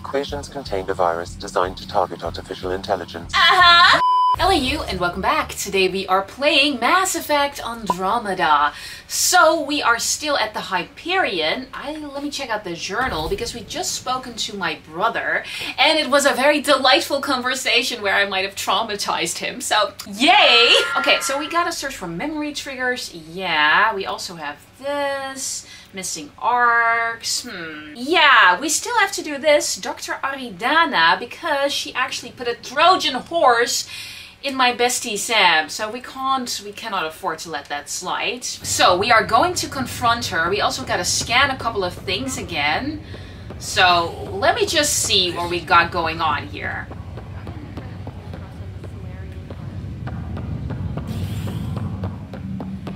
equations contained a virus designed to target artificial intelligence. Hello you and welcome back. Today we are playing Mass Effect Andromeda. So we are still at the Hyperion. Let me check out the journal because we just spoken to my brother and it was a very delightful conversation where I might have traumatized him. So yay! Okay, so we gotta search for memory triggers. Yeah, we also have this. Missing arcs. Yeah, we still have to do this. Dr. Aridana, because she actually put a Trojan horse in my bestie Sam, so we cannot afford to let that slide. So we are going to confront her. We also gotta scan a couple of things again. So let me just see what we got going on here.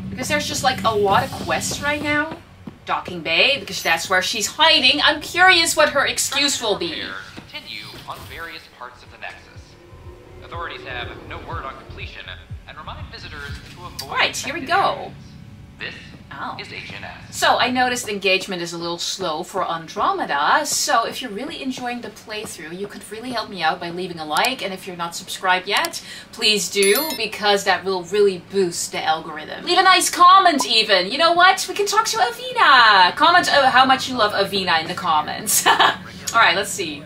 Because there's just like a lot of quests right now. Docking Bay, because that's where she's hiding. I'm curious what her excuse will be. Continue on various parts of the Nexus. Authorities have no word on completion and remind visitors to avoid. Alright, here we go. This is HNS. So I noticed engagement is a little slow for Andromeda, so if you're really enjoying the playthrough, you could really help me out by leaving a like, and if you're not subscribed yet, please do, because that will really boost the algorithm. Leave a nice comment even! You know what? We can talk to Avina! Comment how much you love Avina in the comments. Alright, let's see.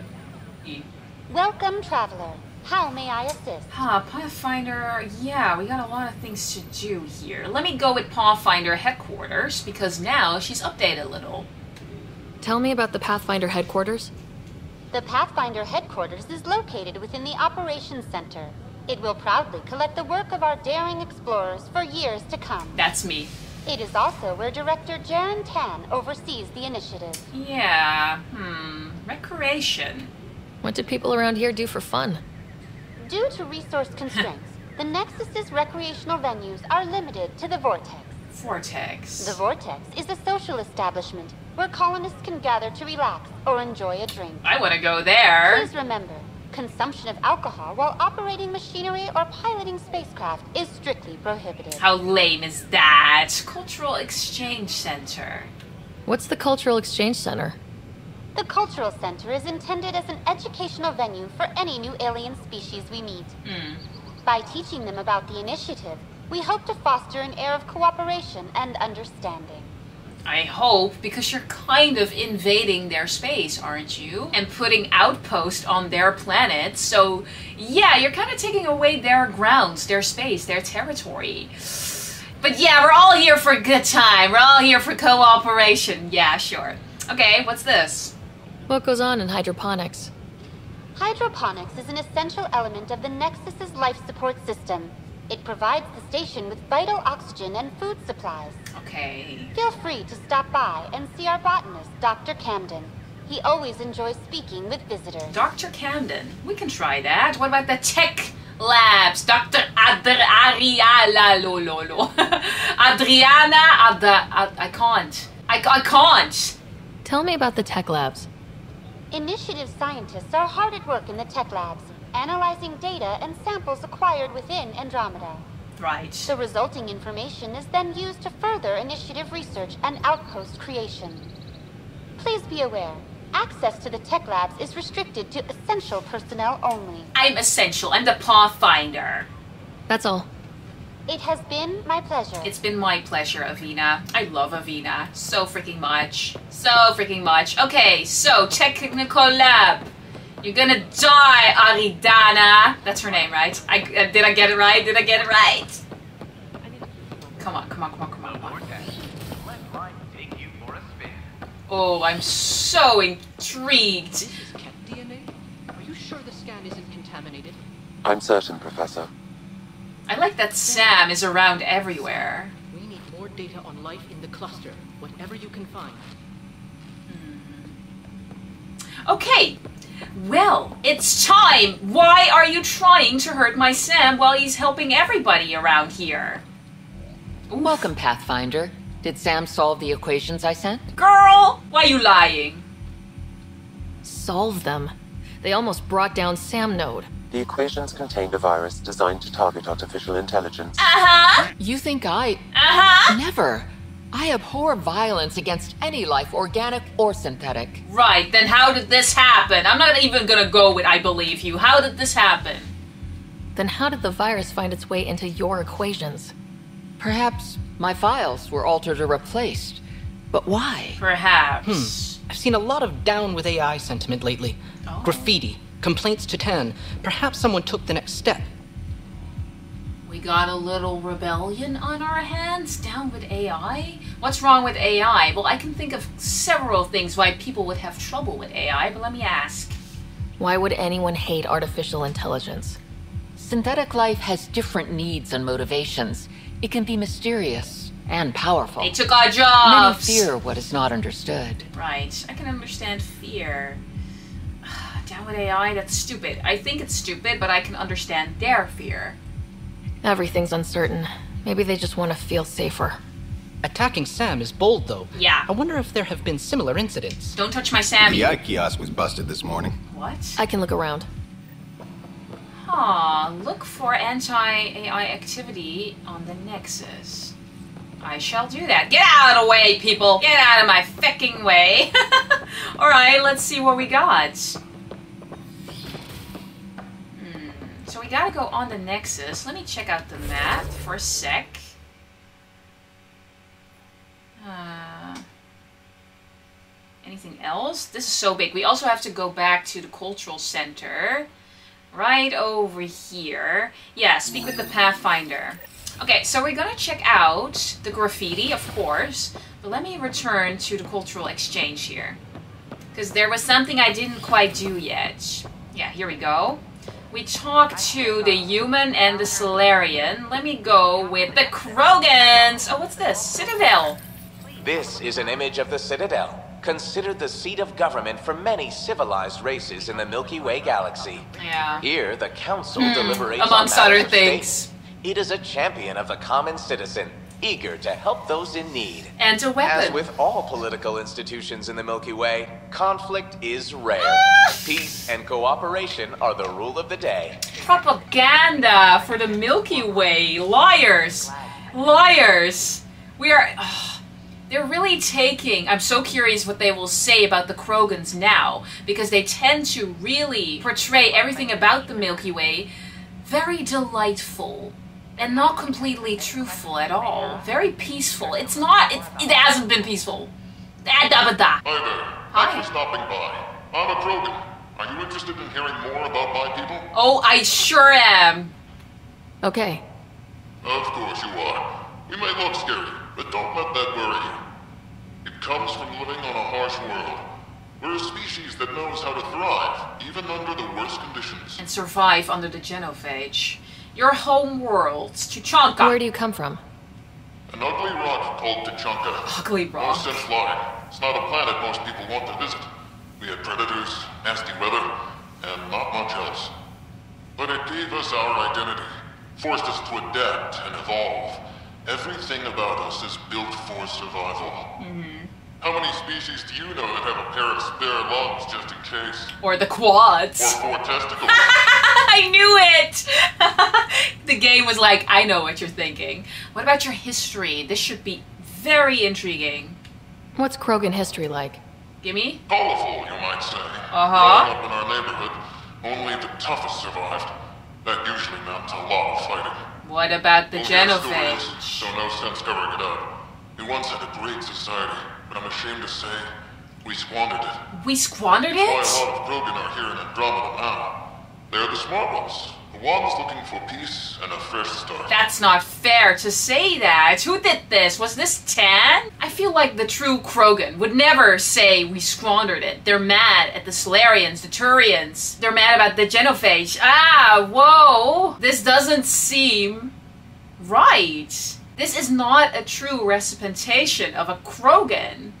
Welcome, traveler. How may I assist? Pathfinder, yeah, we got a lot of things to do here. Let me go with Pathfinder headquarters, because now she's updated a little. Tell me about the Pathfinder headquarters. The Pathfinder headquarters is located within the Operations Center. It will proudly collect the work of our daring explorers for years to come. That's me. It is also where Director Jaren Tan oversees the initiative. Yeah, recreation. What do people around here do for fun? Due to resource constraints, the Nexus's recreational venues are limited to the Vortex. Vortex. The Vortex is a social establishment where colonists can gather to relax or enjoy a drink. I want to go there. Please remember, consumption of alcohol while operating machinery or piloting spacecraft is strictly prohibited. How lame is that? Cultural Exchange Center. What's the Cultural Exchange Center? The Cultural Center is intended as an educational venue for any new alien species we meet. By teaching them about the initiative, we hope to foster an air of cooperation and understanding. I hope, because you're kind of invading their space, aren't you? And putting outposts on their planet, so yeah, you're kind of taking away their grounds, their space, their territory. But yeah, we're all here for a good time. We're all here for cooperation. Yeah, sure. Okay, what's this? What goes on in hydroponics? Hydroponics is an essential element of the Nexus's life support system. It provides the station with vital oxygen and food supplies. Okay. Feel free to stop by and see our botanist, Dr. Camden. He always enjoys speaking with visitors. Dr. Camden. We can try that. What about the tech labs? Dr. Adriana. I can't. I can't. Tell me about the tech labs. Initiative scientists are hard at work in the tech labs, analyzing data and samples acquired within Andromeda. Right. The resulting information is then used to further initiative research and outpost creation. Please be aware, access to the tech labs is restricted to essential personnel only. I'm essential. I'm the Pathfinder. That's all. It has been my pleasure. It's been my pleasure, Avina. I love Avina so freaking much. So freaking much. Okay, so technical lab. You're gonna die, Aridana. That's her name, right? Did I get it right? Did I get it right? Come on. Oh, I'm so intrigued. This is Kett DNA? Are you sure the scan isn't contaminated? I'm certain, Professor. I like that Sam is around everywhere. We need more data on life in the cluster, whatever you can find. Okay, well, it's time. Why are you trying to hurt my Sam while he's helping everybody around here? Oof. Welcome, Pathfinder. Did Sam solve the equations I sent? Girl, why are you lying? Solve them. They almost brought down Sam Node. The equations contained a virus designed to target artificial intelligence. Uh-huh. You think I... Uh-huh. Never. I abhor violence against any life, organic or synthetic. Right, then how did this happen? I'm not even gonna go with I believe you. How did this happen? Then how did the virus find its way into your equations? Perhaps my files were altered or replaced. But why? Perhaps. I've seen a lot of down with AI sentiment lately. Oh. Graffiti, complaints to 10. Perhaps someone took the next step. We got a little rebellion on our hands? Down with AI? What's wrong with AI? Well, I can think of several things why people would have trouble with AI, but let me ask. Why would anyone hate artificial intelligence? Synthetic life has different needs and motivations. It can be mysterious and powerful. They took our Many jobs! fear what is not understood. Right, I can understand fear. Down with AI, that's stupid. I think it's stupid, but I can understand their fear. Everything's uncertain. Maybe they just want to feel safer. Attacking Sam is bold, though. Yeah. I wonder if there have been similar incidents. Don't touch my Sammy. The kiosk was busted this morning. What? I can look around. Look for anti-AI activity on the Nexus. I shall do that. Get out of the way, people! Get out of my fecking way! Alright, let's see what we got. So we gotta go on the Nexus. Let me check out the map for a sec. Anything else? This is so big. We also have to go back to the cultural center. Right over here. Yeah, speak with the Pathfinder. Okay, so we're gonna check out the graffiti, of course. But let me return to the cultural exchange here. Because there was something I didn't quite do yet. Yeah, here we go. We talked to the human and the Solarian. Let me go with the Krogans. Oh, what's this? Citadel. This is an image of the Citadel, considered the seat of government for many civilized races in the Milky Way galaxy. Yeah. Here, the Council deliberates amongst on other matters of things. state. It is a champion of the common citizen, eager to help those in need. And a weapon. As with all political institutions in the Milky Way, conflict is rare. Peace and cooperation are the rule of the day. Propaganda for the Milky Way. Liars. Liars. We are... they're really taking... I'm so curious what they will say about the Krogans now, because they tend to really portray everything about the Milky Way very delightful and not completely truthful at all. Very peaceful. It's not... It hasn't been peaceful. Hi there. Hi. Thanks for stopping by. I'm a Krogan. Are you interested in hearing more about my people? Oh, I sure am. Okay. Of course you are. We may look scary, but don't let that worry you. It comes from living on a harsh world. We're a species that knows how to thrive, even under the worst conditions. And survive under the genophage. Your home world, Tuchanka. Where do you come from? An ugly rock called Tuchanka. Ugly No rock. sense lying. It's not a planet most people want to visit. We had predators, nasty weather, and not much else. But it gave us our identity, forced us to adapt and evolve. Everything about us is built for survival. How many species do you know that have a pair of spare lungs just in case? Or the quads. Or 4 testicles? I knew it! The game was like, I know what you're thinking. What about your history? This should be very intriguing. What's Krogan history like? Gimme? Colorful, you might say. Uh-huh. Growing up in our neighborhood, only the toughest survived. That usually meant a lot of fighting. What about the We'll hear genophage? stories, so no sense covering it up. We once had a great society, but I'm ashamed to say, we squandered it. We squandered That's why a it? lot of Krogan are here in Andromeda now. They're the smart ones. The ones looking for peace and a fresh start. That's not fair to say that. Who did this? Was this Tan? I feel like the true Krogan would never say we squandered it. They're mad at the Solarians, the Turians. They're mad about the genophage. Ah, whoa. This doesn't seem right. This is not a true representation of a Krogan.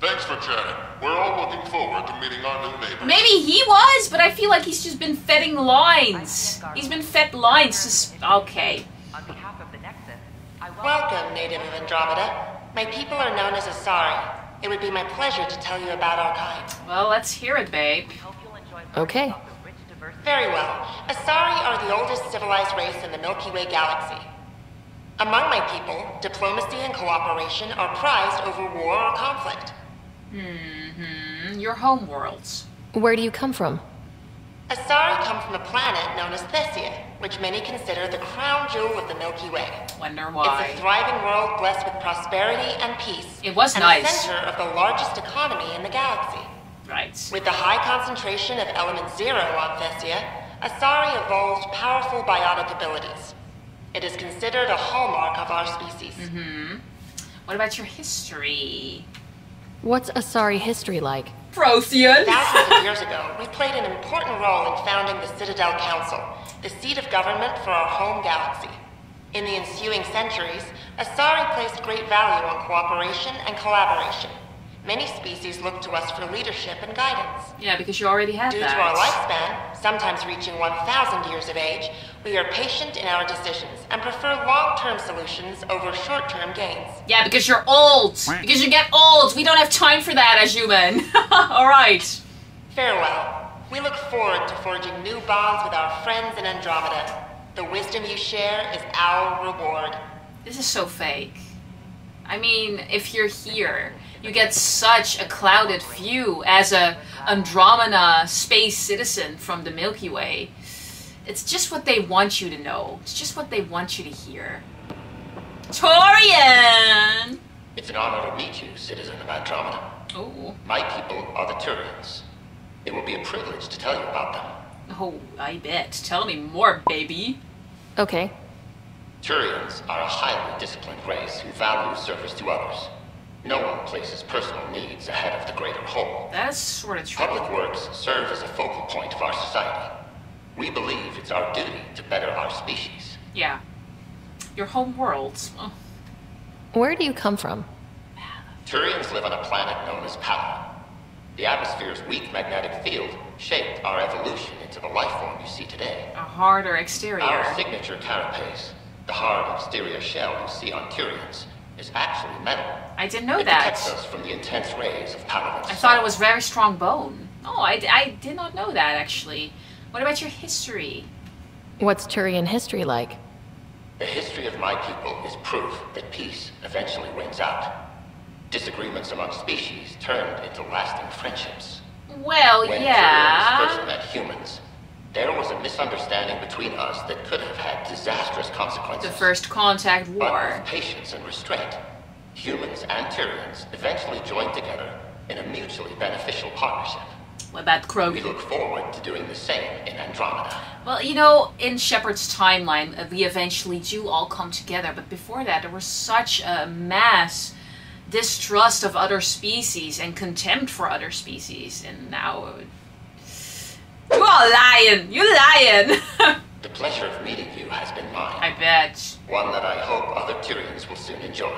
Thanks for chatting. We're all looking forward to meeting our new neighbors. Maybe he was, but I feel like he's just been fedding lines. He's been fed lines to... Okay. On behalf of the Nexus, I Welcome, native of Andromeda. My people are known as Asari. It would be my pleasure to tell you about our kind. Well, let's hear it, babe. Okay. Very well. Asari are the oldest civilized race in the Milky Way galaxy. Among my people, diplomacy and cooperation are prized over war or conflict. Your home worlds. Where do you come from? Asari come from a planet known as Thessia, which many consider the crown jewel of the Milky Way. Wonder why. It's a thriving world blessed with prosperity and peace. It was and nice. the center of the largest economy in the galaxy. Right. With the high concentration of element zero on Thessia, Asari evolved powerful biotic abilities. It is considered a hallmark of our species. What about your history? What's Asari history like? Prothean! Thousands of years ago, we played an important role in founding the Citadel Council, the seat of government for our home galaxy. In the ensuing centuries, Asari placed great value on cooperation and collaboration. Many species look to us for leadership and guidance. Yeah, because you already had Due that. to our lifespan, sometimes reaching 1,000 years of age, we are patient in our decisions and prefer long-term solutions over short-term gains. Yeah, because you're old. Because you get old. We don't have time for that as human. Alright. Farewell. We look forward to forging new bonds with our friends in Andromeda. The wisdom you share is our reward. This is so fake. I mean, if you're here, you get such a clouded view as a Andromeda space citizen from the Milky Way. It's just what they want you to know. It's just what they want you to hear. Torian! It's an honor to meet you, citizen of Andromeda. Oh. My people are the Turians. It will be a privilege to tell you about them. Oh, I bet. Tell me more, baby. Okay. Turians are a highly disciplined race who value service to others. No one places personal needs ahead of the greater whole. That's sort of true. Public works serve as a focal point of our society. We believe it's our duty to better our species. Yeah. Your home worlds. Oh. Where do you come from? Turians live on a planet known as Pathfinder. The atmosphere's weak magnetic field shaped our evolution into the life form you see today. A harder exterior. Our signature carapace, the hard exterior shell you see on Turians, is actually metal. I didn't know it that. Protects us from the intense rays of powerful I thought it was very strong bone. Oh, I did not know that, actually. What about your history? What's Turian history like? The history of my people is proof that peace eventually wins out. Disagreements among species turned into lasting friendships. Well, when yeah. Turians first met humans, there was a misunderstanding between us that could have had disastrous consequences. The first contact war. But with patience and restraint, humans and Turians eventually joined together in a mutually beneficial partnership. What about Krogan? We look forward to doing the same in Andromeda. Well, you know, in Shepard's timeline, we eventually do all come together, but before that, there was such a mass distrust of other species and contempt for other species, and now... You are lying! You're lying! The pleasure of meeting you has been mine. I bet. One that I hope other Turians will soon enjoy.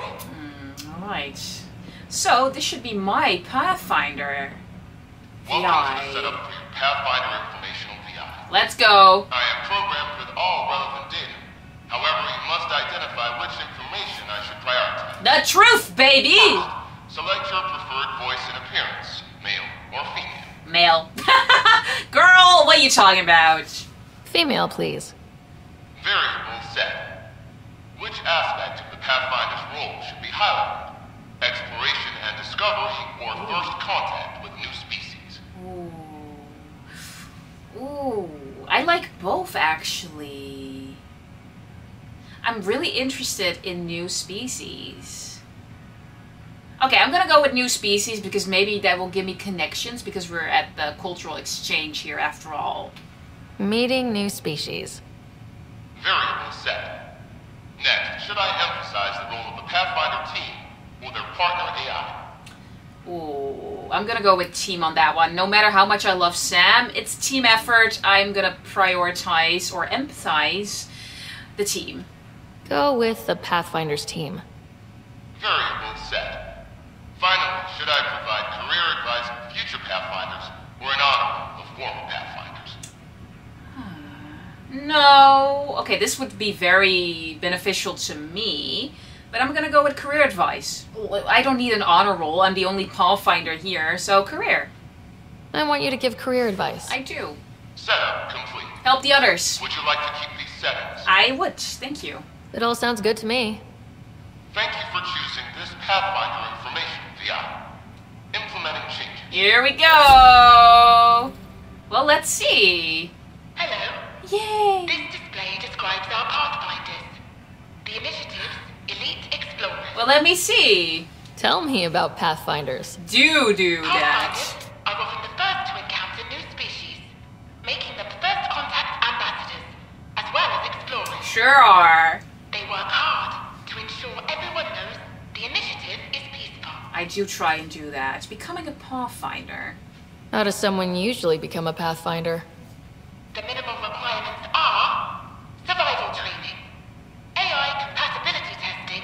Alright. So, this should be my Pathfinder. Welcome to the setup for your Pathfinder Informational VI. Let's go. I am programmed with all relevant data. However, you must identify which information I should prioritize. The truth, baby! Select your preferred voice and appearance, male or female. Male. Girl, what are you talking about? Female, please. Variable set. Which aspect of the Pathfinder's role should be highlighted? Exploration and discovery or first contact with new species? Ooh, I like both, actually. I'm really interested in new species. Okay, I'm gonna go with new species because maybe that will give me connections because we're at the cultural exchange here after all. Meeting new species. Variable set. Next, should I emphasize the role of the Pathfinder team or their partner AI? Ooh, I'm gonna go with team on that one. No matter how much I love Sam, it's team effort. I'm gonna prioritize or empathize the team. Go with the Pathfinder's team. Variable set. Finally, should I provide career advice for future Pathfinders or an honor of former Pathfinders? No. Okay, this would be very beneficial to me, but I'm gonna go with career advice. I don't need an honor roll. I'm the only Pathfinder here, so career. I want you to give career advice. I do. Setup complete. Help the others. Would you like to keep these settings? I would. Thank you. It all sounds good to me. Thank you for choosing this Pathfinder information VI. Implementing changes. Here we go. Well, let's see. Hello. Yay. This display describes our Pathfinders. The Initiative's elite explorers. Well, let me see. Tell me about Pathfinders. Do that. Pathfinders are often the first to encounter new species, making them first contact ambassadors, as well as explorers. Sure are. They work hard to ensure everyone knows the Initiative is peaceful. I do try and do that. Becoming a Pathfinder. How does someone usually become a Pathfinder? The minimum requirements are survival training, AI compatibility testing,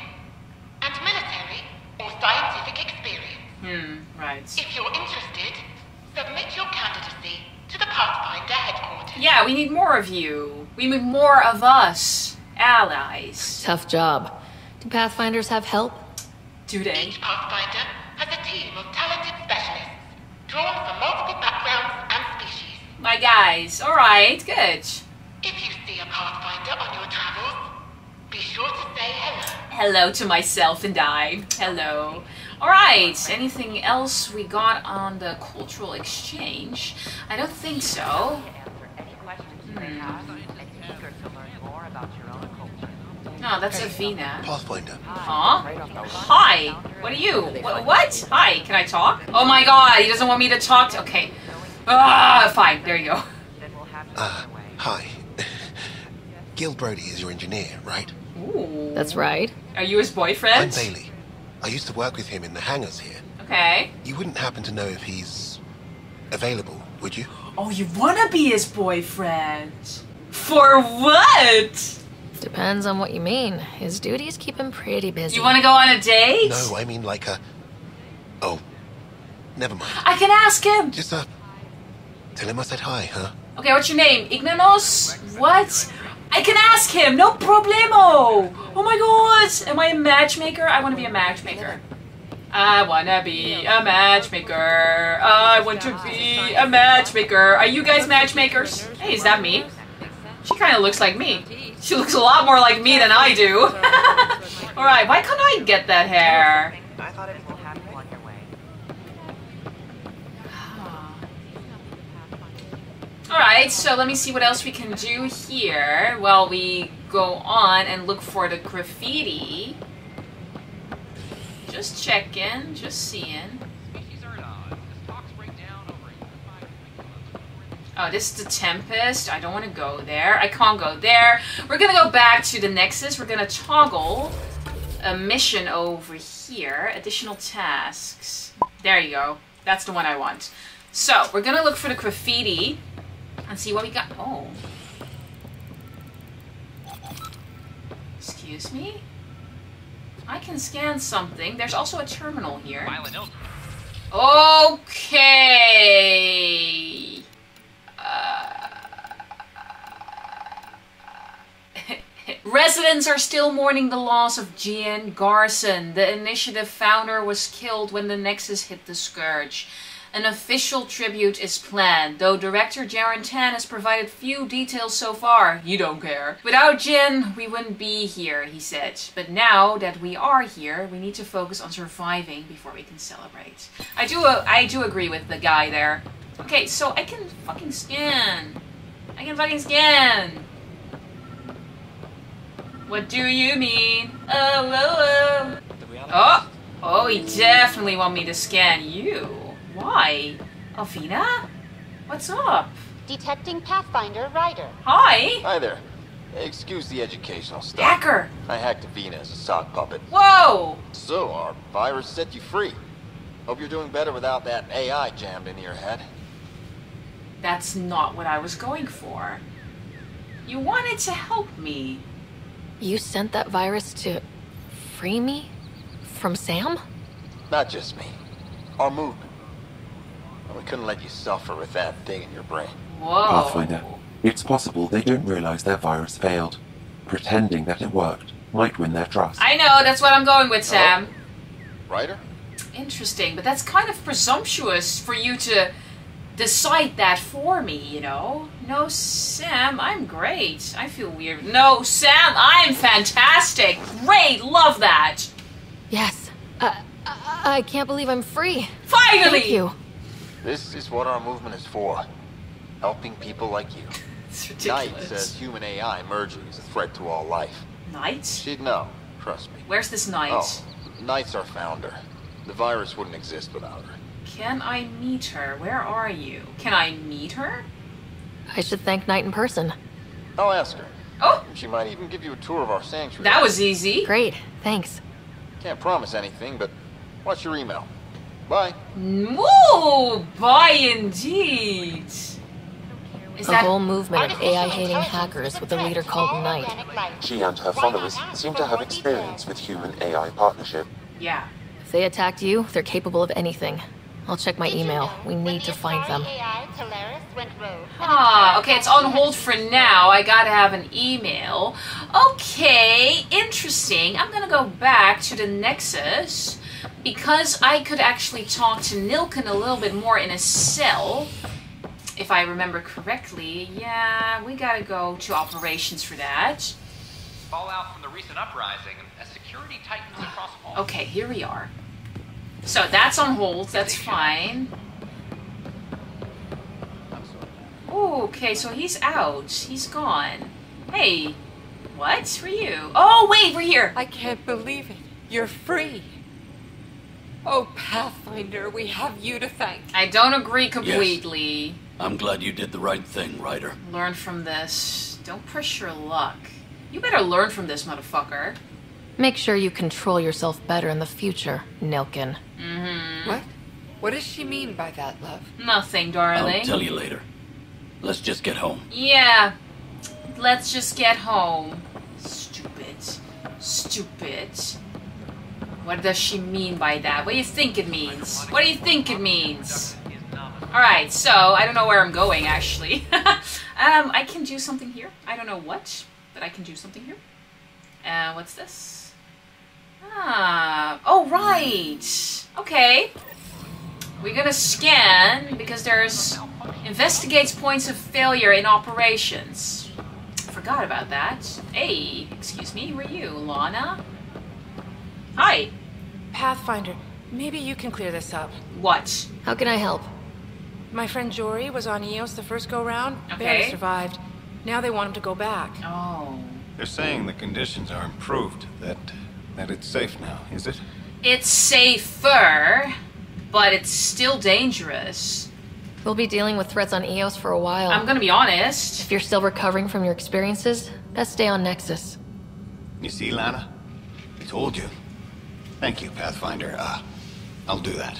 and military or scientific experience. Right. If you're interested, submit your candidacy to the Pathfinder headquarters. Yeah, we need more of you. We need more of us. Allies. Tough job. Do Pathfinders have help? Do they? Each Pathfinder has a team of talented specialists, drawn from multiple backgrounds and species. My guys. Alright, good. If you see a Pathfinder on your travels, be sure to say hello. Hello to myself and I. Hello. Alright, anything else we got on the cultural exchange? I don't think so. No, that's Avina. Pathfinder. Huh? Hi. What are you? What? Hi. Can I talk? Oh my god, he doesn't want me to talk to... Okay. Fine. There you go. Hi. Gil Brody is your engineer, right? Ooh. That's right. Are you his boyfriend? I'm Bailey. I used to work with him in the hangars here. Okay. You wouldn't happen to know if he's available, would you? Oh, you wanna be his boyfriend? For what? Depends on what you mean. His duties keep him pretty busy. You wanna go on a date? No, I mean like a... Oh, never mind. I can ask him! Just, tell him I said hi, huh? Okay, what's your name? Ignanos? What? I can ask him, no problemo! Oh my god! Am I a matchmaker? I wanna be a matchmaker. I wanna be a matchmaker. I want to be a matchmaker. Are you guys matchmakers? Hey, is that me? She kinda looks like me. She looks a lot more like me than I do. Alright, why can't I get that hair? I thought it will have you on your way. Alright, so let me see what else we can do here while we go on and look for the graffiti. Just checking, just seeing. Oh, this is the Tempest. I don't want to go there. I can't go there. We're gonna go back to the Nexus. We're gonna toggle a mission over here. Additional tasks. There you go. That's the one I want. So, we're gonna look for the graffiti and see what we got. Oh. Excuse me? I can scan something. There's also a terminal here. Okay. Residents are still mourning the loss of Gian Garson. The Initiative founder was killed when the Nexus hit the Scourge. An official tribute is planned, though Director Jaren Tan has provided few details so far. You don't care. Without Jin, we wouldn't be here, he said. But now that we are here, we need to focus on surviving before we can celebrate. I do agree with the guy there. Okay, so I can fucking scan. I can fucking scan. What do you mean? Oh, he definitely want me to scan you. Why? Alvina? What's up? Detecting Pathfinder Ryder. Hi. Hi there. Excuse the educational stuff. Hacker. I hacked Avina as a sock puppet. Whoa! So, our virus set you free. Hope you're doing better without that AI jammed into your head. That's not what I was going for. You wanted to help me. You sent that virus to free me? From Sam? Not just me. Our movement. We couldn't let you suffer with that thing in your brain. Whoa. Pathfinder, it's possible they don't realize their virus failed. Pretending that it worked might win their trust. I know, that's what I'm going with, Sam. Ryder? Interesting, but that's kind of presumptuous for you to decide that for me, you know? No, Sam, I'm great. I feel weird. No, Sam, I'm fantastic. Great, love that. Yes. I can't believe I'm free. Finally! Thank you. This is what our movement is for. Helping people like you. It's ridiculous. Knight says human AI merging is a threat to all life. Knight? She'd know, trust me. Where's this Knight? Oh, Knight's our founder. The virus wouldn't exist without her. Can I meet her? Where are you? Can I meet her? I should thank Knight in person. I'll ask her. Oh! She might even give you a tour of our sanctuary. That was easy. Great, thanks. Can't promise anything, but watch your email. Bye. Ooh, bye indeed. Is A whole movement of AI-hating hackers with a leader called Knight. She and her followers seem to have experience with human-AI partnership. Yeah. If they attacked you, they're capable of anything. I'll check my email. We need to find them. Ah, okay, it's on hold for now. I gotta have an email. Okay, interesting. I'm gonna go back to the Nexus because I could actually talk to Nilken a little bit more in a cell. If I remember correctly. Yeah, we gotta go to operations for that. Fallout from the recent uprising as security tightens across all. Okay, here we are. So that's on hold, that's fine. Ooh, okay, so he's out. He's gone. Hey, what? For you? Oh, wait, we're here. I can't believe it. You're free. Oh, Pathfinder, we have you to thank. I don't agree completely. Yes. I'm glad you did the right thing, Ryder. Learn from this. Don't push your luck. You better learn from this, motherfucker. Make sure you control yourself better in the future, Nilken. Mm-hmm. What? What does she mean by that, love? Nothing, darling. I'll tell you later. Let's just get home. Yeah. Let's just get home. Stupid. Stupid. What does she mean by that? What do you think it means? What do you think it means? Alright, so, I don't know where I'm going, actually. I can do something here. I don't know what, but I can do something here. What's this? Ah, oh, right. Okay. We're gonna scan, because there's investigates points of failure in operations. Forgot about that. Hey, excuse me, who are you, Lana? Hi. Pathfinder, maybe you can clear this up. What? How can I help? My friend Jory was on Eos the first go-round. Okay. Barely survived. Now they want him to go back. Oh. They're saying the conditions are improved, that it's safe now, is it? It's safer, but it's still dangerous. We'll be dealing with threats on Eos for a while. I'm gonna be honest. If you're still recovering from your experiences, best stay on Nexus. You see, Lana? I told you. Thank you, Pathfinder. I'll do that.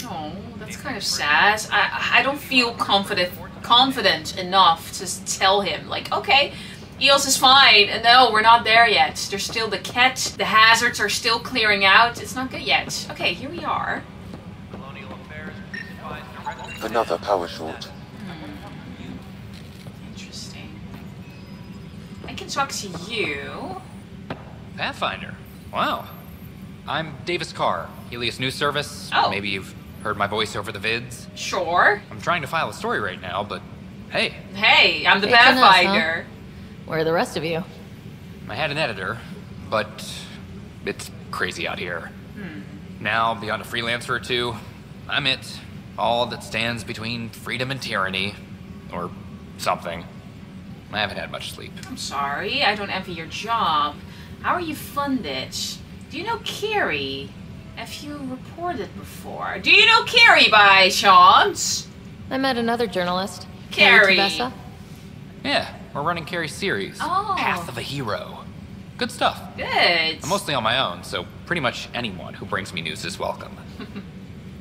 Oh, that's kind of sad. I don't feel confident enough to tell him, like, okay, Eos is fine, and no, we're not there yet. There's still the Kett, the hazards are still clearing out. It's not good yet. Okay, here we are. Another power short. Interesting. I can talk to you. Pathfinder. Wow. I'm Davis Carr, Helios News Service. Oh. Maybe you've heard my voice over the vids. Sure. I'm trying to file a story right now, but hey. Hey, I'm the Taking us, Pathfinder. huh? Where are the rest of you? I had an editor, but it's crazy out here. Now, beyond a freelancer or two, I'm it. All that stands between freedom and tyranny. Or something. I haven't had much sleep. I'm sorry, I don't envy your job. How are you funded? Do you know Carrie? Have you reported before? Do you know Carrie by chance? I met another journalist. Carrie. Tavessa. Yeah, we're running Carrie's series. Oh. Path of a Hero. Good stuff. Good. I'm mostly on my own, so pretty much anyone who brings me news is welcome.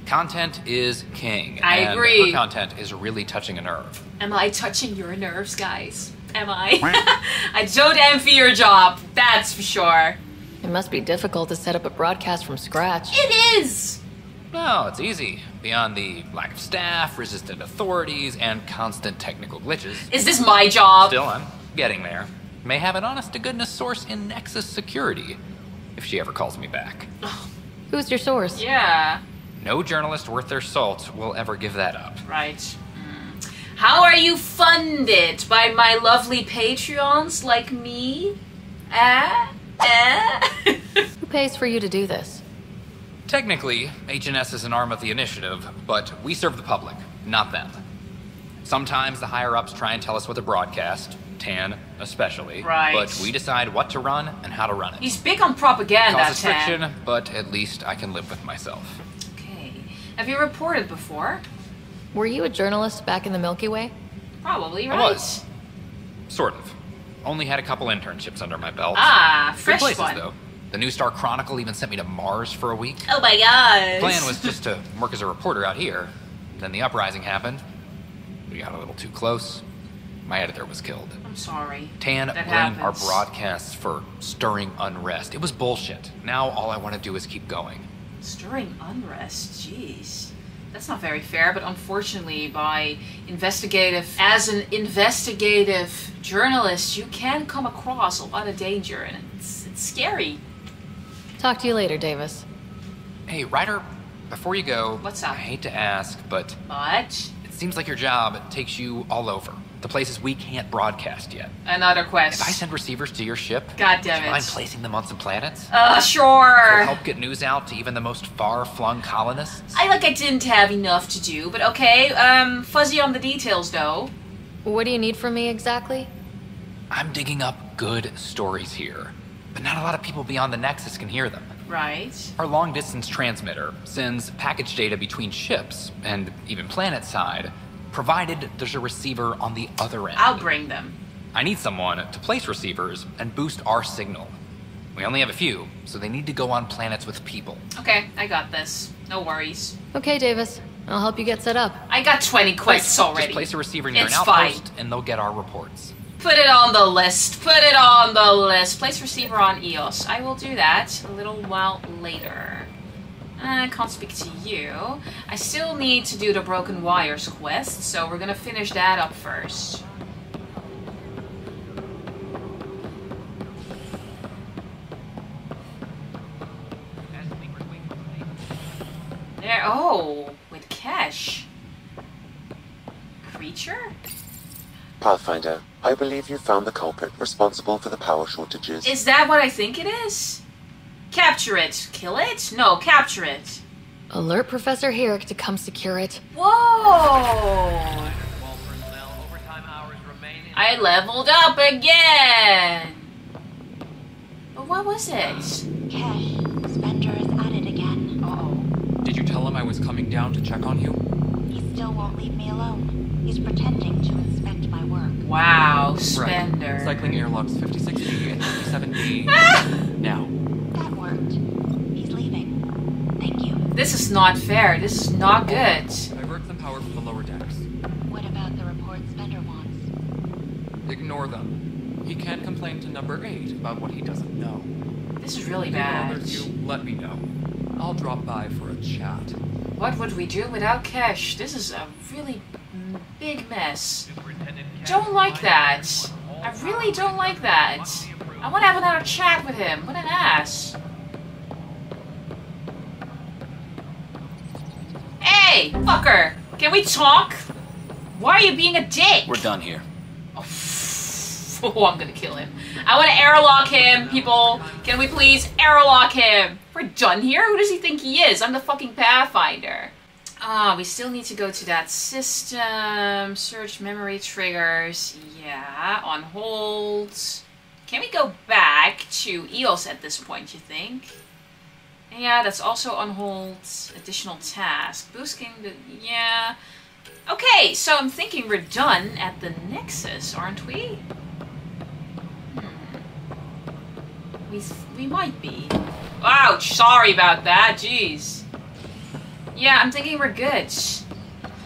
Content is king. I and agree. her content is really touching a nerve. Am I touching your nerves, guys? Am I? I don't envy your job, that's for sure. It must be difficult to set up a broadcast from scratch. It is! No, it's easy. Beyond the lack of staff, resistant authorities, and constant technical glitches. Is this my job? Still, I'm getting there. May have an honest-to-goodness source in Nexus security, if she ever calls me back. Who's your source? Yeah. No journalist worth their salt will ever give that up. Right. How are you funded? By my lovely Patreons like me? Who pays for you to do this? Technically, H&S is an arm of the Initiative, but we serve the public, not them. Sometimes the higher-ups try and tell us what to broadcast, Tan especially, right. But we decide what to run and how to run it. He's big on propaganda, Causes Tan. friction, but at least I can live with myself. Okay. Have you reported before? Were you a journalist back in the Milky Way? Probably, right? I was. Sort of. Only had a couple internships under my belt. Ah, fresh Good places, one. though. The New Star Chronicle even sent me to Mars for a week. Oh my gosh. The plan was just to work as a reporter out here. Then the uprising happened. We got a little too close. My editor was killed. I'm sorry. Tan That blamed our happens. broadcasts for stirring unrest. It was bullshit. Now all I want to do is keep going. Stirring unrest, jeez. That's not very fair, but unfortunately, as an investigative journalist, you can come across a lot of danger, and it's scary. Talk to you later, Davis. Hey, Ryder, before you go, what's up? I hate to ask, but What? it seems like your job takes you all over. The places we can't broadcast yet. Another quest. If I send receivers to your ship, God would damn you it. mind placing them on some planets? Sure. It'll help get news out to even the most far-flung colonists. I didn't have enough to do, but okay. Fuzzy on the details, though. What do you need from me exactly? I'm digging up good stories here, but not a lot of people beyond the Nexus can hear them. Right. Our long-distance transmitter sends package data between ships, and even planet side, provided there's a receiver on the other end. I'll bring them. I need someone to place receivers and boost our signal. We only have a few, so they need to go on planets with people. Okay, I got this. No worries. Okay, Davis. I'll help you get set up. I got 20 quests already. Just place a receiver near an It's outpost, fine. and they'll get our reports. Put it on the list. Put it on the list. Place receiver on EOS. I will do that a little while later. I can't speak to you. I still need to do the Broken Wires quest, so we're gonna finish that up first. There, oh, with Kesh. Creature? Pathfinder, I believe you found the culprit responsible for the power shortages. Is that what I think it is? Capture it. Kill it? No, capture it. Alert Professor Herrick to come secure it. Whoa! I leveled up again! But what was it? Kesh, Spender is at it again. Uh-oh. Did you tell him I was coming down to check on you? He still won't leave me alone. He's pretending to inspect my work. Wow, Spender. Right. Cycling airlocks 56D and 57D. Now. That worked. He's leaving. Thank you. This is not fair. This is not good. Divert some power from the lower decks. What about the report Spender wants? Ignore them. He can't complain to number 8 about what he doesn't know. This is really If it bad. bothers you, let me know. I'll drop by for a chat. What would we do without Kesh? This is a really big mess. Don't like that. I really don't like that. I want to have another chat with him. What an ass. Hey, fucker. Can we talk? Why are you being a dick? We're done here. Oh, I'm gonna kill him. I want to airlock him, people. Can we please airlock him? We're done here? Who does he think he is? I'm the fucking Pathfinder. Ah, we still need to go to that system. Search memory triggers. Yeah, on hold. Can we go back to EOS at this point, you think? Yeah, that's also on hold. Additional task. Boosting the... Yeah. Okay, so I'm thinking we're done at the Nexus, aren't we? We might be. Ouch, sorry about that, jeez. Yeah, I'm thinking we're good.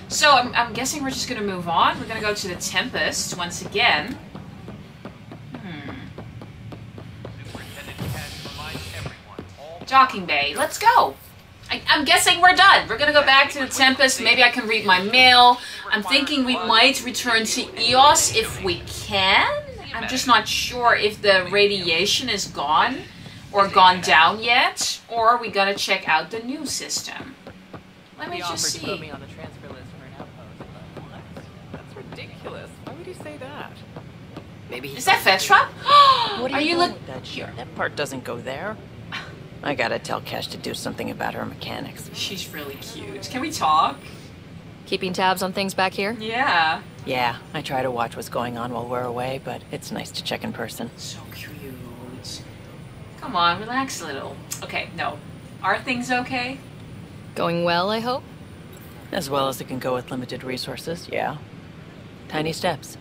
So, I'm guessing we're just gonna move on. We're gonna go to the Tempest once again. Docking Bay, let's go! I'm guessing we're done. We're gonna go back to the Tempest. Maybe I can read my mail. I'm thinking we might return to EOS if we can. I'm just not sure if the radiation is gone or gone down yet, or we gotta check out the new system. Let me He just offered see. to put me on the transfer list for an outpost, but what? That's ridiculous. Why would he say that? Maybe Is that Fetra? What Are you doing look with that shit? That part doesn't go there. I gotta tell Cash to do something about her mechanics. She's really cute. Can we talk? Keeping tabs on things back here? Yeah. Yeah, I try to watch what's going on while we're away, but it's nice to check in person. So cute. Come on, relax a little. Okay, no. Are things okay? Going well, I hope? As well as it can go with limited resources, yeah. Tiny steps.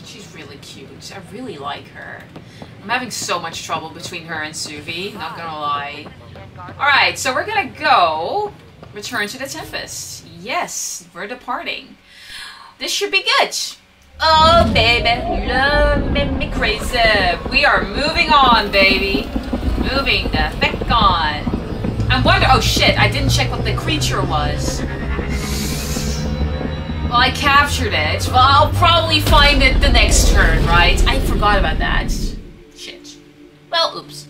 She's really cute. I really like her. I'm having so much trouble between her and Suvi, not gonna lie. Alright, so we're gonna go return to the Tempest. Yes, we're departing. This should be good. Oh, baby, love made me crazy. We are moving on, baby. Moving the heck on. I'm wondering, oh shit, I didn't check what the creature was. Well, I captured it. Well, I'll probably find it the next turn, right? I forgot about that. Shit. Well, oops.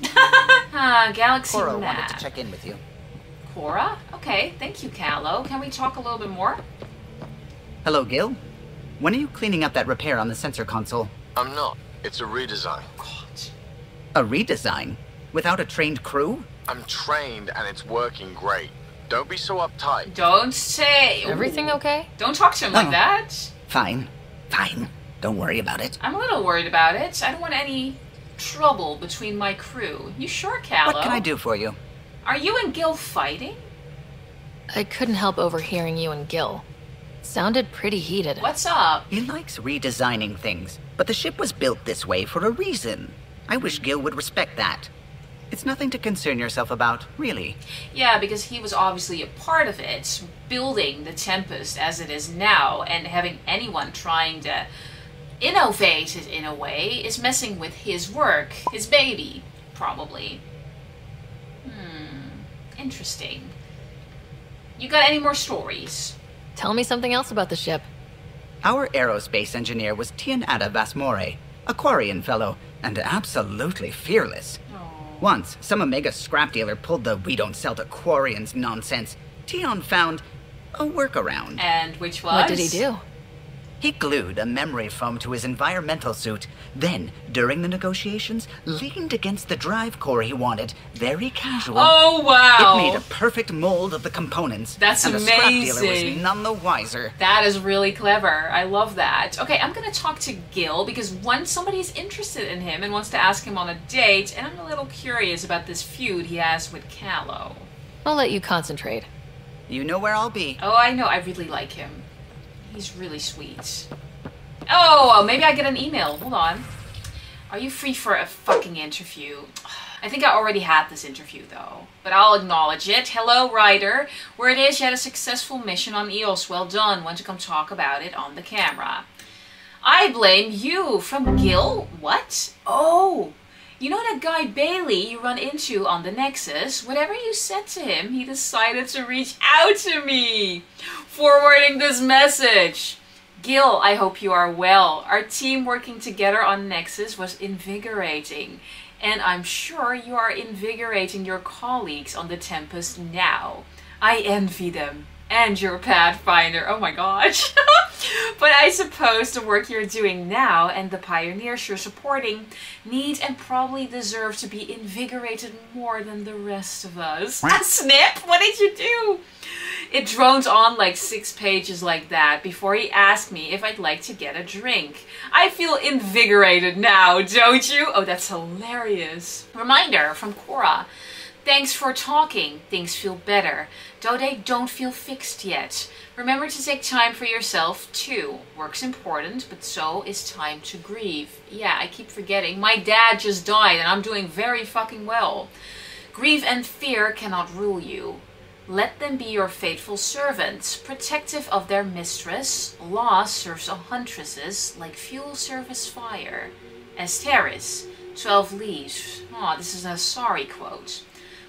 Galaxy Cora map. wanted to check in with you. Cora? Okay, thank you, Callow. Can we talk a little bit more? Hello, Gil. When are you cleaning up that repair on the sensor console? I'm not. It's a redesign. A redesign? Without a trained crew? I'm trained and it's working great. Don't be so uptight. Don't say... Everything okay? Don't talk to him like that. Fine. Fine. Don't worry about it. I'm a little worried about it. I don't want any trouble between my crew. You sure, Callow? What can I do for you? Are you and Gil fighting? I couldn't help overhearing you and Gil. Sounded pretty heated. What's up? He likes redesigning things, but the ship was built this way for a reason. I wish Gil would respect that. It's nothing to concern yourself about, really. Yeah, because he was obviously a part of it, building the Tempest as it is now, and having anyone trying to innovate it in a way is messing with his work, his baby, probably. Interesting. You got any more stories? Tell me something else about the ship. Our aerospace engineer was Tianada Vasmore, a Quarian fellow, and absolutely fearless. Once, some Omega scrap dealer pulled the "we don't sell to Quarians" nonsense. Tion found a workaround. And which was? What did he do? He glued a memory foam to his environmental suit, then, during the negotiations, leaned against the drive core he wanted, very casual. Oh, wow! It made a perfect mold of the components. That's and amazing. And the scrap dealer was none the wiser. That is really clever. I love that. Okay, I'm gonna talk to Gil, because once somebody's interested in him and wants to ask him on a date, and I'm a little curious about this feud he has with Callow. I'll let you concentrate. You know where I'll be. Oh, I know. I really like him. He's really sweet. Oh, maybe I get an email. Hold on. Are you free for a fucking interview? I think I already had this interview, though. But I'll acknowledge it. Hello, Ryder. Where it is, you had a successful mission on EOS. Well done. Want to come talk about it on the camera. I blame you. From Gil? What? Oh, you know that guy Bailey you run into on the Nexus? Whatever you said to him, he decided to reach out to me. Forwarding this message. Gil, I hope you are well. Our team working together on Nexus was invigorating. And I'm sure you are invigorating your colleagues on the Tempest now. I envy them. And your Pathfinder. Oh my gosh. But I suppose the work you're doing now and the pioneers you're supporting need and probably deserve to be invigorated more than the rest of us. Snip, what did you do? It drones on like 6 pages like that before he asked me if I'd like to get a drink. I feel invigorated now, don't you? Oh, that's hilarious. Reminder from Cora. Thanks for talking. Things feel better, though they don't feel fixed yet. Remember to take time for yourself too. Work's important, but so is time to grieve. Yeah, I keep forgetting. My dad just died and I'm doing very fucking well. Grief and fear cannot rule you. Let them be your faithful servants, protective of their mistress. Law serves on huntresses like fuel serves fire. Asteris, 12 leaves. Oh, this is a sorry quote.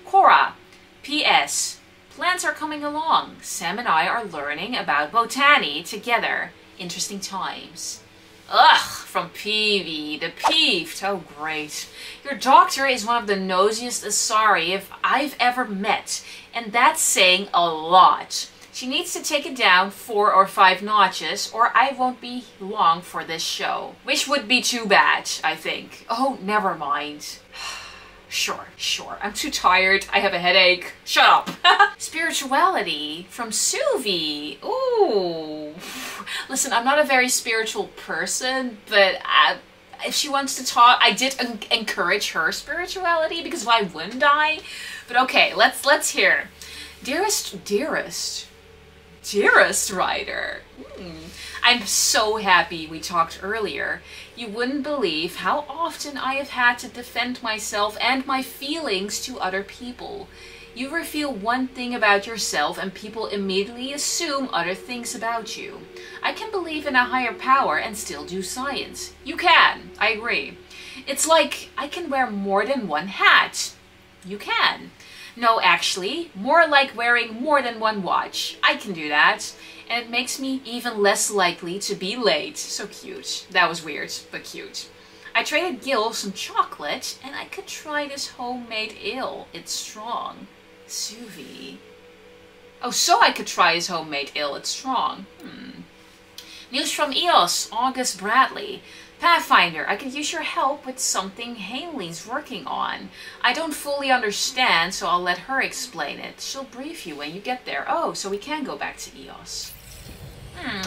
Cora, P.S. Plants are coming along. Sam and I are learning about botany together. Interesting times. Ugh, from Peevy, the peeved. Oh, great. Your doctor is one of the nosiest Asari I've ever met, and that's saying a lot. She needs to take it down 4 or 5 notches, or I won't be long for this show. Which would be too bad, I think. Oh, never mind. Sure. I'm too tired. I have a headache. Shut up. Spirituality from Suvi. Ooh. Listen, I'm not a very spiritual person, but if she wants to talk, I did encourage her spirituality because why wouldn't I? But okay, let's hear. Dearest Ryder. I'm so happy we talked earlier. You wouldn't believe how often I have had to defend myself and my feelings to other people. You reveal one thing about yourself and people immediately assume other things about you. I can believe in a higher power and still do science. You can, I agree. It's like I can wear more than one hat. You can. No, actually, more like wearing more than one watch. I can do that. And it makes me even less likely to be late. So cute. That was weird, but cute. I traded Gil some chocolate, and I could try this homemade ale. It's strong. Suvi. Oh, so I could try his homemade ale. It's strong. News from EOS, August Bradley. Pathfinder, I could use your help with something Haley's working on. I don't fully understand, so I'll let her explain it. She'll brief you when you get there. Oh, so we can go back to EOS.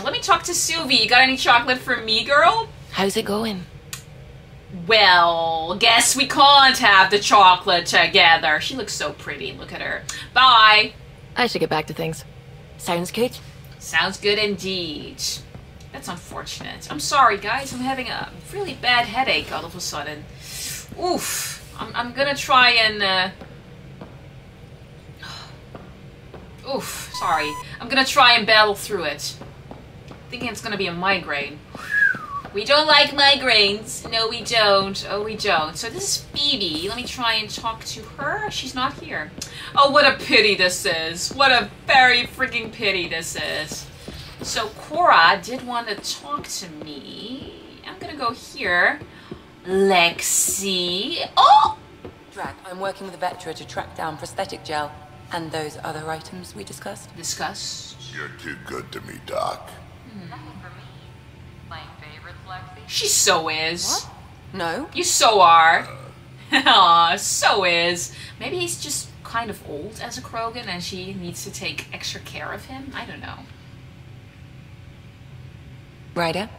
Let me talk to Suvi. You got any chocolate for me, girl? How's it going? Well, guess we can't have the chocolate together. She looks so pretty. Look at her. Bye. I should get back to things. Sounds good? Sounds good indeed. That's unfortunate. I'm sorry, guys. I'm having a really bad headache all of a sudden. Oof. I'm gonna try and... Oof. Sorry. I'm gonna try and battle through it. Thinking it's gonna be a migraine. We don't like migraines. No, we don't. Oh, we don't. So this is Phoebe. Let me try and talk to her. She's not here. Oh, what a pity this is. What a very freaking pity this is. So Cora did want to talk to me. I'm gonna go here. Lexi. Oh! Drac, I'm working with Vectra to track down prosthetic gel and those other items we discussed. You're too good to me, Doc. She so is. What? No. You so are. Aw, so is. Maybe he's just kind of old as a Krogan and she needs to take extra care of him. I don't know. Ryder?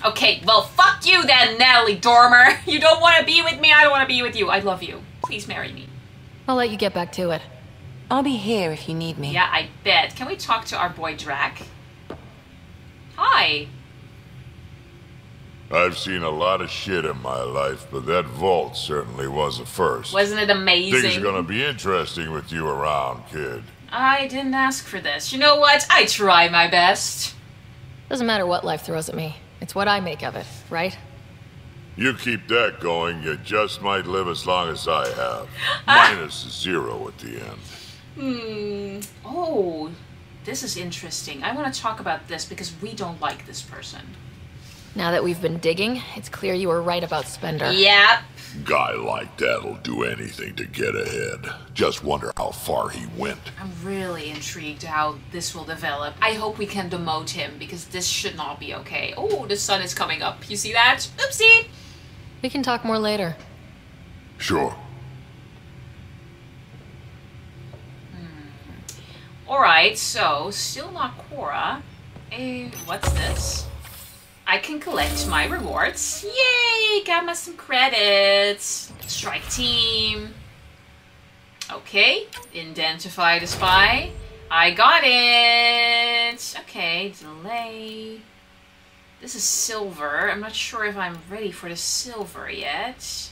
Okay, well, fuck you then, Natalie Dormer. You don't want to be with me, I don't want to be with you. I love you. Please marry me. I'll let you get back to it. I'll be here if you need me. Yeah, I bet. Can we talk to our boy Drac? Hi. I've seen a lot of shit in my life, but that vault certainly was a first. Wasn't it amazing? Things are gonna be interesting with you around, kid. I didn't ask for this. You know what? I try my best. Doesn't matter what life throws at me. It's what I make of it, right? You keep that going, you just might live as long as I have. Minus 0 at the end. Oh, this is interesting. I want to talk about this because we don't like this person. Now that we've been digging, it's clear you were right about Spender. Yep. Guy like that'll do anything to get ahead. Just wonder how far he went. I'm really intrigued how this will develop. I hope we can demote him because this should not be okay. Oh, the sun is coming up. You see that? Oopsie! We can talk more later. Sure. Alright, so, still not Cora. What's this? I can collect my rewards. Yay! Got me some credits. Strike team. Okay. Identify the spy. I got it. Okay, delay. This is silver. I'm not sure if I'm ready for the silver yet.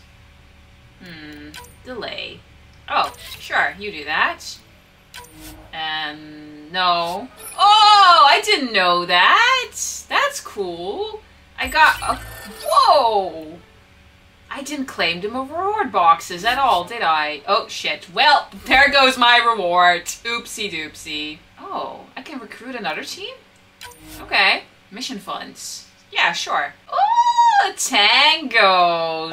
Delay. Oh, sure, you do that. And no. Oh, I didn't know that. That's cool. I got a... Whoa! I didn't claim the reward boxes at all, did I? Oh, shit. Well, there goes my reward. Oopsie doopsie. Oh, I can recruit another team? Okay. Mission funds. Yeah, sure. Oh, a tango.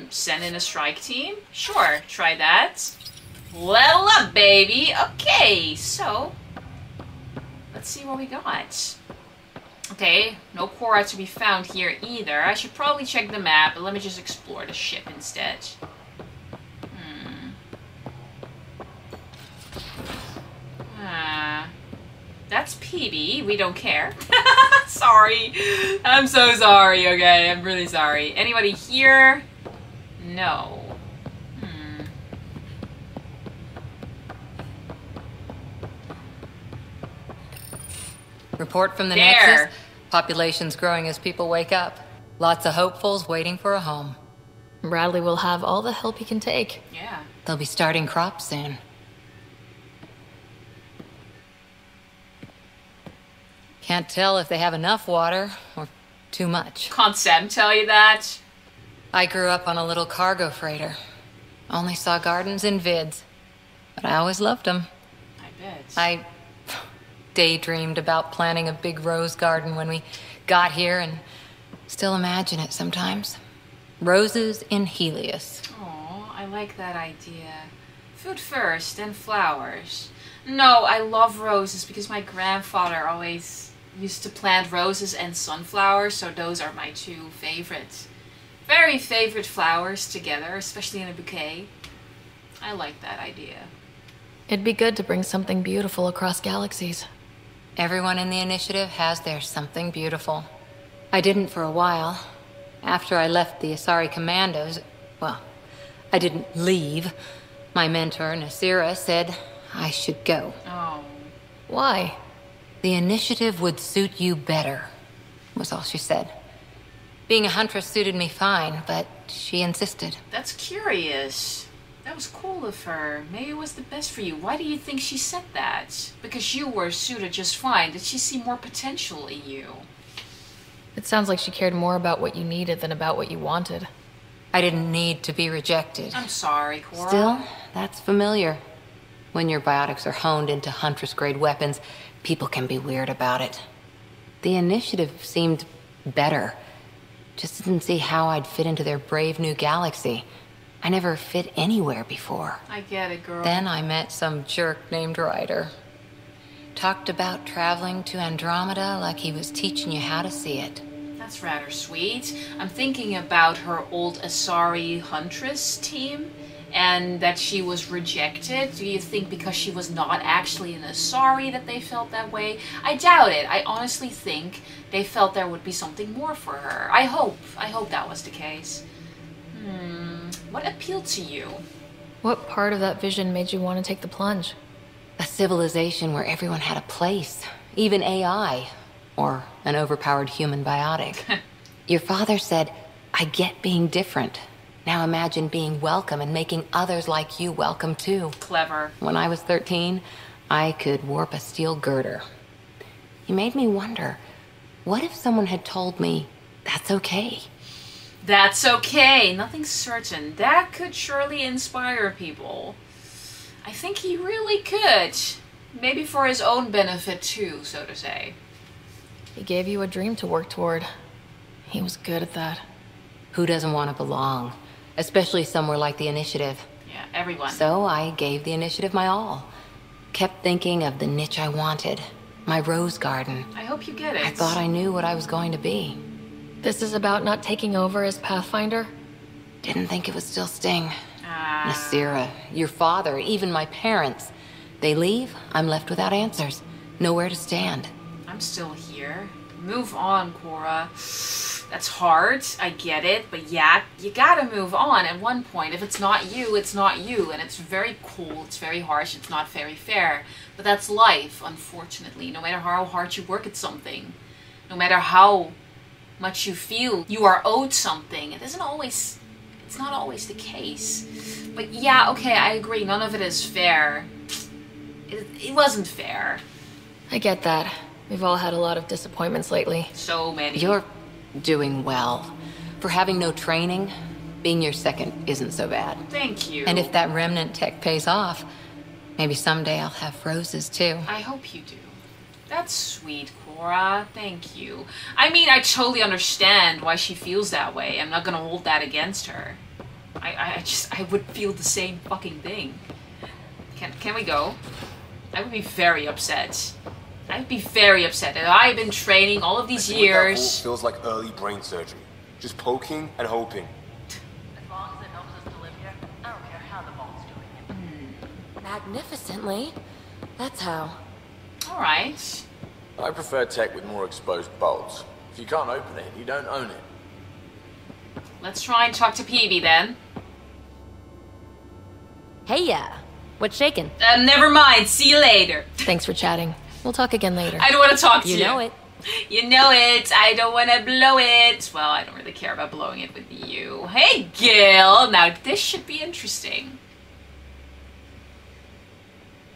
Send in a strike team? Sure, try that. Level up, baby. Okay, so let's see what we got. Okay, no Cora to be found here either. I should probably check the map, but let me just explore the ship instead. That's PB. We don't care. Sorry. I'm so sorry, okay? I'm really sorry. Anybody here? No. Report from the Nexus. Population's growing as people wake up. Lots of hopefuls waiting for a home. Bradley will have all the help he can take. Yeah. They'll be starting crops soon. Can't tell if they have enough water or too much. Can't Sam tell you that? I grew up on a little cargo freighter. Only saw gardens in vids. But I always loved them. I bet. I daydreamed about planting a big rose garden when we got here and still imagine it sometimes. Roses in Helios. Oh, I like that idea. Food first, then flowers. No, I love roses because my grandfather always used to plant roses and sunflowers, so those are my two favorites. Very favorite flowers together, especially in a bouquet. I like that idea. It'd be good to bring something beautiful across galaxies. Everyone in the initiative has their something beautiful. I didn't for a while. After I left the Asari Commandos, well, I didn't leave. My mentor, Nasira, said I should go. Oh. Why? The initiative would suit you better, was all she said. Being a huntress suited me fine, but she insisted. That's curious. That was cool of her. Maybe it was the best for you. Why do you think she said that? Because you were suited just fine. Did she see more potential in you? It sounds like she cared more about what you needed than about what you wanted. I didn't need to be rejected. I'm sorry, Cora. Still, that's familiar. When your biotics are honed into Huntress-grade weapons, people can be weird about it. The initiative seemed better. Just didn't see how I'd fit into their brave new galaxy. I never fit anywhere before. I get it, girl. Then I met some jerk named Ryder. Talked about traveling to Andromeda like he was teaching you how to see it. That's rather sweet. I'm thinking about her old Asari Huntress team, and that she was rejected. Do you think because she was not actually an Asari that they felt that way? I doubt it. I honestly think they felt there would be something more for her. I hope that was the case. What appealed to you? What part of that vision made you want to take the plunge? A civilization where everyone had a place, even AI, or an overpowered human biotic. Your father said, I get being different. Now imagine being welcome and making others like you welcome too. Clever. When I was 13, I could warp a steel girder. He made me wonder, what if someone had told me, that's okay? That's okay. Nothing's certain. That could surely inspire people. I think he really could. Maybe for his own benefit too, so to say. He gave you a dream to work toward. He was good at that. Who doesn't want to belong? Especially somewhere like the Initiative. Yeah, everyone. So I gave the Initiative my all. Kept thinking of the niche I wanted. My rose garden. I hope you get it. I thought I knew what I was going to be. This is about not taking over as Pathfinder? Didn't think it would still sting. Nasira, your father, even my parents. They leave, I'm left without answers. Nowhere to stand. I'm still here. Move on, Cora. That's hard, I get it, but yeah, you gotta move on at one point. If it's not you, it's not you, and it's very cool, it's very harsh, it's not very fair. But that's life, unfortunately. No matter how hard you work at something, no matter how much you feel you are owed something, it's not always the case. But yeah, okay, I agree, none of it is fair. It wasn't fair. I get that. We've all had a lot of disappointments lately. So many. You're doing well. For having no training, being your second isn't so bad. Thank you. And if that Remnant tech pays off, maybe someday I'll have roses too. I hope you do. That's sweet, Cora. Thank you. I mean, I totally understand why she feels that way. I'm not gonna hold that against her. I would feel the same fucking thing. Can we go? I would be very upset. I'd be very upset that I've been training all of these years. That feels like early brain surgery. Just poking and hoping. As long as it helps us to live here, I don't care how the vault's doing it. Magnificently. That's how. Alright. I prefer tech with more exposed bolts. If you can't open it, you don't own it. Let's try and talk to Peavy then. Hey, what's shaking? Never mind. See you later. Thanks for chatting. We'll talk again later. I don't want to talk to you. You know it. You know it. I don't want to blow it. Well, I don't really care about blowing it with you. Hey, Gil. Now, this should be interesting.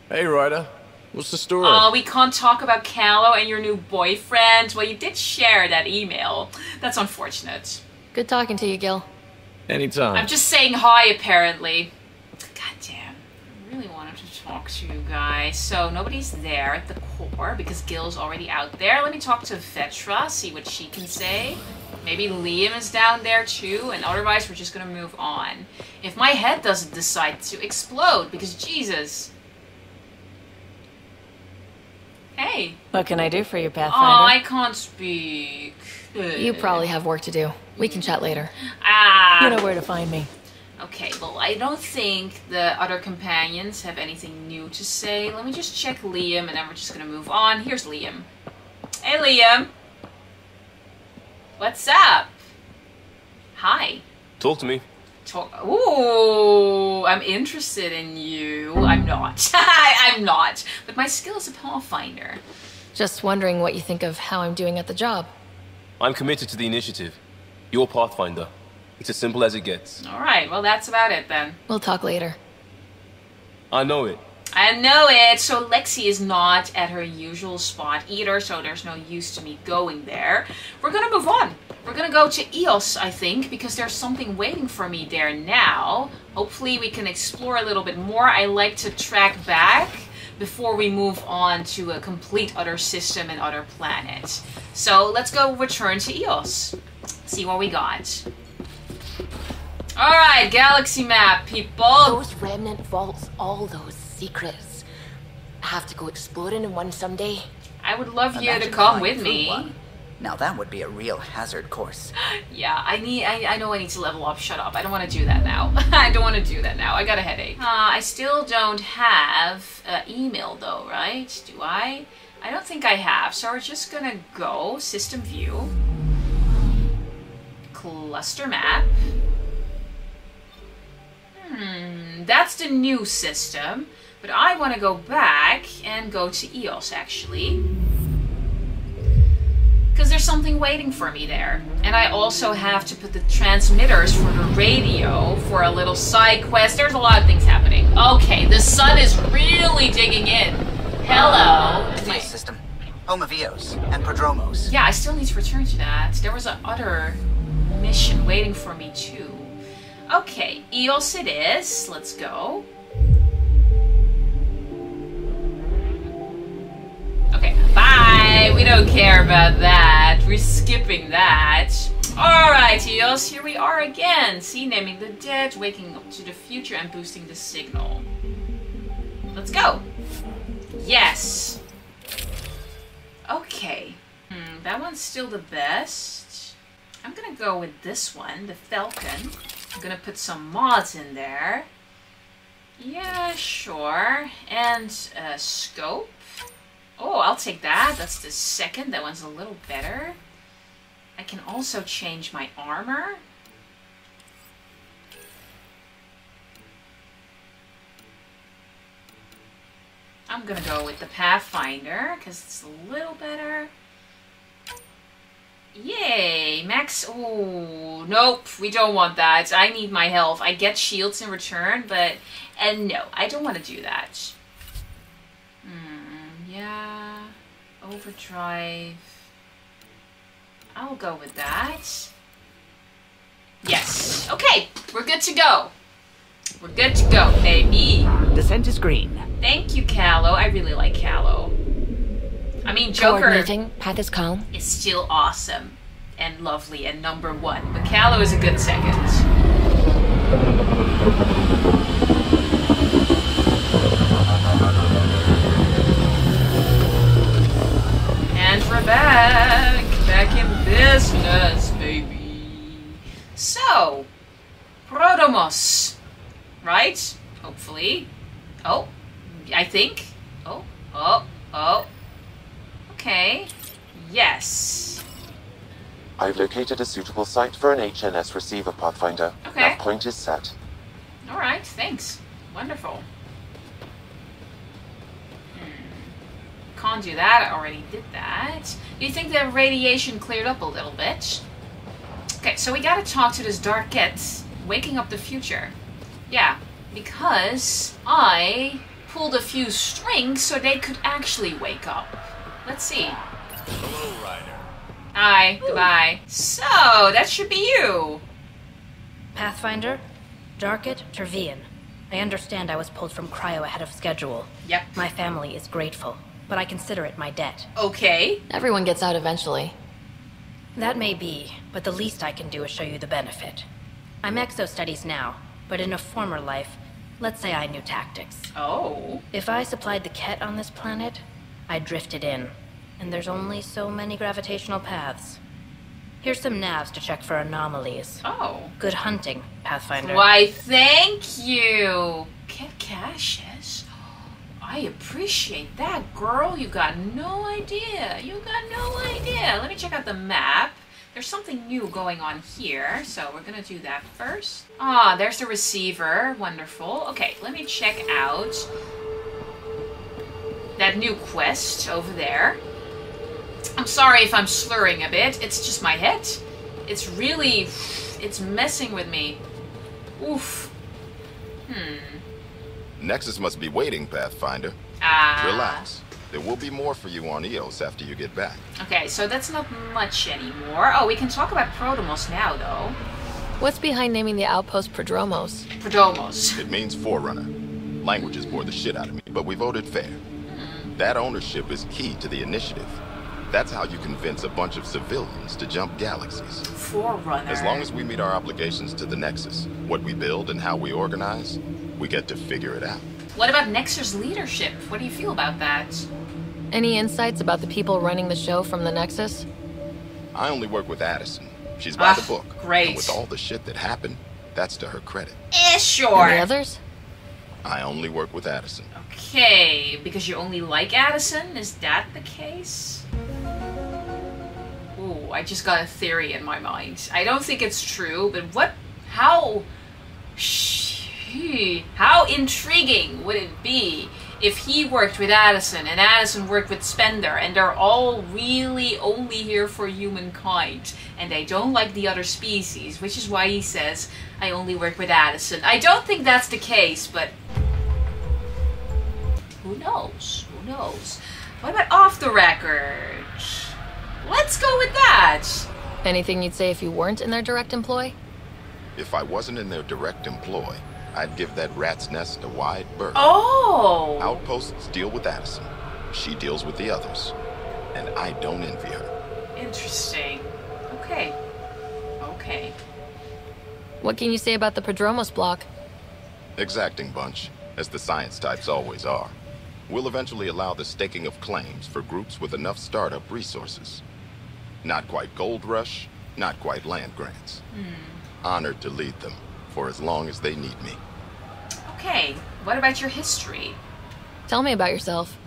Hey, Ryder. What's the story? Oh, we can't talk about Callow and your new boyfriend. Well, you did share that email. That's unfortunate. Good talking to you, Gil. Anytime. I'm just saying hi, apparently. Goddamn. I really wanted to talk to you guys. So, nobody's there at the core because Gil's already out there. Let me talk to Vetra, see what she can say. Maybe Liam is down there too, and otherwise we're just gonna move on. If my head doesn't decide to explode, because Jesus. Hey. What can I do for you, Oh, Pathfinder? I can't speak. You probably have work to do. We can chat later. Ah. You know where to find me. Okay, well, I don't think the other companions have anything new to say. Let me just check Liam, and then we're just gonna move on. Here's Liam. Hey, Liam. What's up? Hi. Talk to me. Ooh, I'm interested in you. I'm not. I'm not. But my skill is a Pathfinder. Just wondering what you think of how I'm doing at the job. I'm committed to the initiative. You're Pathfinder. It's as simple as it gets. Alright, well that's about it then. We'll talk later. I know it. I know it. So Lexi is not at her usual spot either, so there's no use to me going there. We're gonna move on. We're gonna go to Eos, I think, because there's something waiting for me there now. Hopefully we can explore a little bit more. I like to track back before we move on to a complete other system and other planet. So let's go return to Eos. See what we got. Alright, galaxy map, people. Those remnant vaults, all those secrets. Have to go exploring in one someday. I would love you to Imagine come flying with through me. one. Now that would be a real hazard course. Yeah, I know I need to level up. Shut up. I don't want to do that now. I don't want to do that now. I got a headache. I still don't have email though, right? Do I? I don't think I have. So we're just gonna go system view. Cluster map. That's the new system. But I want to go back and go to Eos actually. Because there's something waiting for me there. And I also have to put the transmitters for the radio for a little side quest. There's a lot of things happening. Okay, the sun is really digging in. Hello. Eos system. Home of Eos and Prodromos. Yeah, I still need to return to that. There was another mission waiting for me too. Okay, Eos it is. Let's go. Okay, bye! We don't care about that. We're skipping that. Alright, Eos, here we are again. See, naming the dead, waking up to the future, and boosting the signal. Let's go. Yes. Okay. That one's still the best. I'm gonna go with this one, the Falcon. I'm gonna put some mods in there. Yeah, sure. And scope. Oh, I'll take that. That's the second. That one's a little better. I can also change my armor. I'm gonna go with the Pathfinder, because it's a little better. Yay! Max... Oh, nope. We don't want that. I need my health. I get shields in return, but... And no, I don't want to do that. Yeah, overdrive. I'll go with that. Yes. Okay, we're good to go. We're good to go, baby. Descent is green. Thank you, Callow. I really like Callow. I mean, Joker Coordinating, path is calm. is still awesome and lovely and number one, but Callow is a good second. And we're back in business, baby. So, Prodomos, right? Hopefully. Oh, I think. Oh. Okay. Yes. I've located a suitable site for an HNS receiver, Pathfinder. Okay. That point is set. Alright, thanks. Wonderful. Can't do that, I already did that. Do you think the radiation cleared up a little bit? Okay, so we gotta talk to this dark Kett, waking up the future. Yeah, because I pulled a few strings so they could actually wake up. Let's see. Hello, Ryder. Hi, goodbye. So, that should be you. Pathfinder, Darket, Tervian. I understand I was pulled from cryo ahead of schedule. Yep. My family is grateful, but I consider it my debt. Okay. Everyone gets out eventually. That may be, but the least I can do is show you the benefit. I'm exo-studies now, but in a former life, let's say I knew tactics. Oh. If I supplied the Kett on this planet, I drifted in, and there's only so many gravitational paths. Here's some navs to check for anomalies. Oh. Good hunting, Pathfinder. Why, thank you. Kett caches. I appreciate that, girl. You got no idea. You got no idea. Let me check out the map. There's something new going on here, so we're gonna do that first. Ah, there's the receiver. Wonderful. Okay, let me check out that new quest over there. I'm sorry if I'm slurring a bit. It's just my head. It's really... it's messing with me. Oof. Nexus must be waiting, Pathfinder. Relax. There will be more for you on Eos after you get back. Okay, so that's not much anymore. Oh, we can talk about Prodomos now, though. What's behind naming the outpost Prodromos? Prodomos. It means Forerunner. Languages bore the shit out of me, but we voted fair. That ownership is key to the initiative. That's how you convince a bunch of civilians to jump galaxies. Forerunner. As long as we meet our obligations to the Nexus, what we build and how we organize, we get to figure it out. What about Nexus leadership? What do you feel about that? Any insights about the people running the show from the Nexus? I only work with Addison. She's by the book. Great. And with all the shit that happened, that's to her credit. Sure. And the others? I only work with Addison. Okay, because you only like Addison? Is that the case? Ooh, I just got a theory in my mind. I don't think it's true, but what... how intriguing would it be if he worked with Addison and Addison worked with Spender and they're all really only here for humankind and they don't like the other species, which is why he says, I only work with Addison. I don't think that's the case, but who knows? Who knows? What about off the record? Let's go with that. Anything you'd say if you weren't in their direct employ? If I wasn't in their direct employ, I'd give that rat's nest a wide berth. Oh! Outposts deal with Addison. She deals with the others. And I don't envy her. Interesting. Okay. Okay. What can you say about the Prodromos block? Exacting bunch, as the science types always are. We'll eventually allow the staking of claims for groups with enough startup resources. Not quite gold rush, not quite land grants. Honored to lead them, for as long as they need me. Okay, what about your history? Tell me about yourself.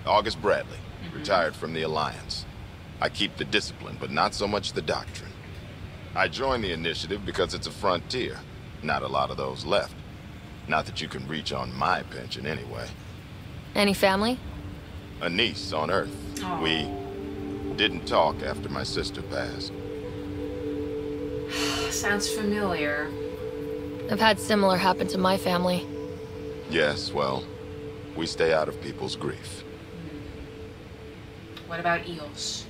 August Bradley, retired from the Alliance. I keep the discipline, but not so much the doctrine. I joined the initiative because it's a frontier. Not a lot of those left. Not that you can reach on my pension anyway. Any family? A niece on Earth. Aww. We didn't talk after my sister passed. Sounds familiar. I've had similar happen to my family. Yes, well, we stay out of people's grief. What about Eos?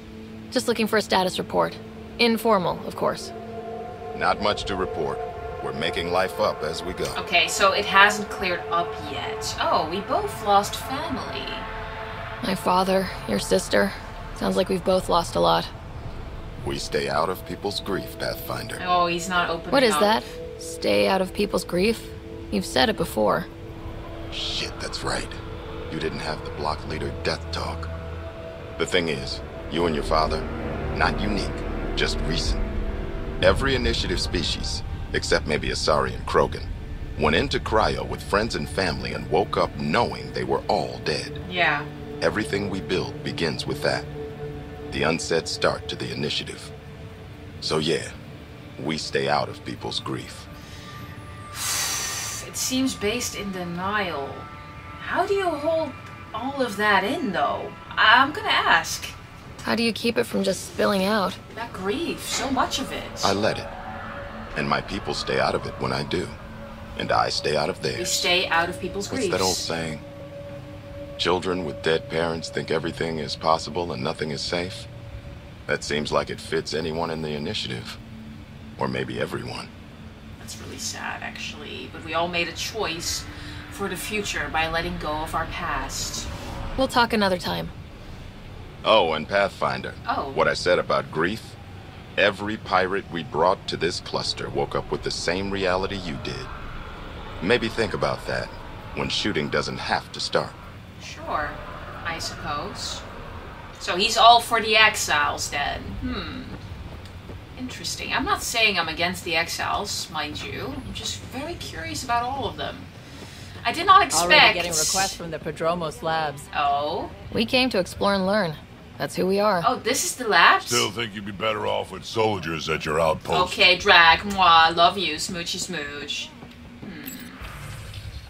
Just looking for a status report. Informal, of course. Not much to report. We're making life up as we go. Okay, so it hasn't cleared up yet. Oh, we both lost family. My father, your sister. Sounds like we've both lost a lot. We stay out of people's grief, Pathfinder. Oh, he's not opening What is up. that? Stay out of people's grief? You've said it before. Shit, that's right. You didn't have the block leader death talk. The thing is, you and your father, not unique, just recent. Every initiative species, except maybe Asari and Krogan, went into cryo with friends and family and woke up knowing they were all dead. Yeah. Everything we build begins with that. The unsaid start to the initiative. So yeah, we stay out of people's grief. It seems based in denial. How do you hold all of that in, though? I'm gonna ask. How do you keep it from just spilling out? That grief, so much of it. I let it. And my people stay out of it when I do. And I stay out of theirs. We stay out of people's griefs. What's that old saying? Children with dead parents think everything is possible and nothing is safe? That seems like it fits anyone in the initiative. Or maybe everyone. That's really sad, actually. But we all made a choice for the future by letting go of our past. We'll talk another time. Oh, and Pathfinder. Oh. What I said about grief? Every pirate we brought to this cluster woke up with the same reality you did. Maybe think about that when shooting doesn't have to start. Sure, I suppose. So he's all for the exiles then. Interesting. I'm not saying I'm against the exiles, mind you. I'm just very curious about all of them. I did not expect... Already getting requests from the Prodromos labs. Oh? We came to explore and learn. That's who we are. Oh, this is the labs? Still think you'd be better off with soldiers at your outpost. Okay, Drag, moi, love you, smoochy smooch.